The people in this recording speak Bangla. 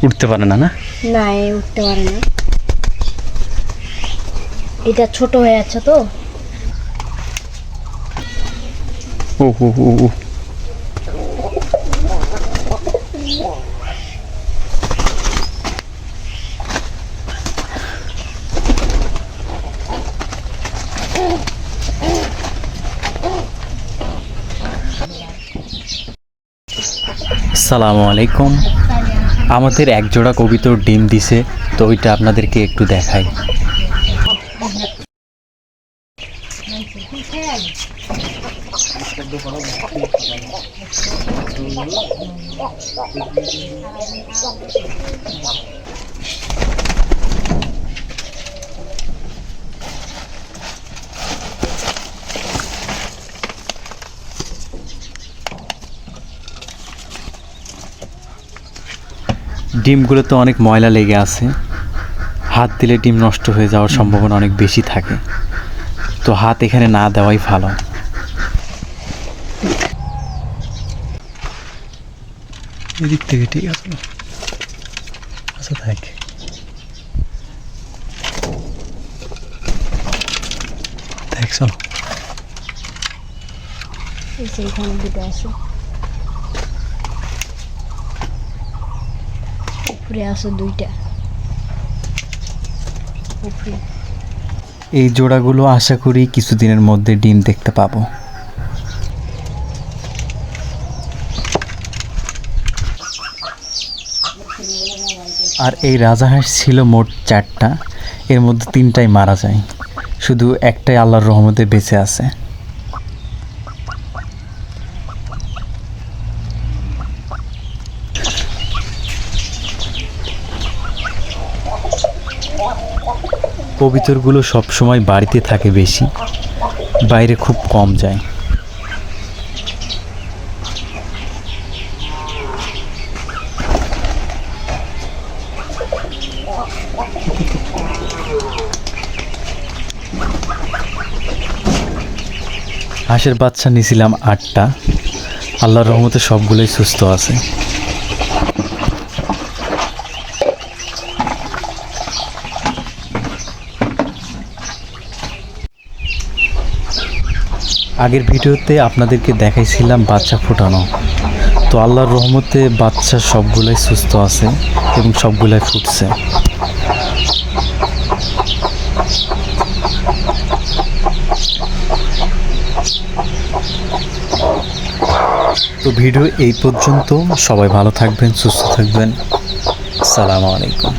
উঠতে পারে না, না? না, উঠতে পারে না। এটা ছোট হয়ে আছে তো। ও ও ও ও। আসসালামু আলাইকুম। আমাদের এক জোড়া কবিতর ডিম দিছে, তো ওইটা আপনাদেরকে একটু দেখাই। ডিমগুলোতে অনেক ময়লা লেগে আছে, হাত দিলে ডিম নষ্ট হয়ে যাওয়ার সম্ভাবনা অনেক বেশি থাকে, তো হাত এখানে না দেওয়াই ভালো। এদিক থেকে ঠিক আছে, আচ্ছা থাক। দেখ চলো, এইখানে দুটো আছে, উপরে আছে দুইটা উপরে। এই জোড়াগুলো আশা করি কিছুদিনের মধ্যে ডিম দেখতে পাবো। আর এই রাজাহাঁস ছিল মোট 4টা, এর মধ্যে 3টাই মারা যায়, শুধু একটাই আল্লাহর রহমতে বেঁচে আছে। কবিতরগুলো সবসময় বাড়িতে থাকে বেশি, বাইরে খুব কম যায়। হাঁসের বাচ্চা নিয়েছিলাম 8টা, আল্লাহর রহমতে সবগুলোই সুস্থ আছে। আগের ভিডিওতে আপনাদেরকে দেখাইছিলাম বাচ্চা ফোটানো, তো আল্লাহর রহমতে বাচ্চা সবগুলাই সুস্থ আছে এবং সবগুলাই ফুটছে। তো ভিডিও এই পর্যন্ত, সবাই ভালো থাকবেন, সুস্থ থাকবেন। আসসালামু আলাইকুম।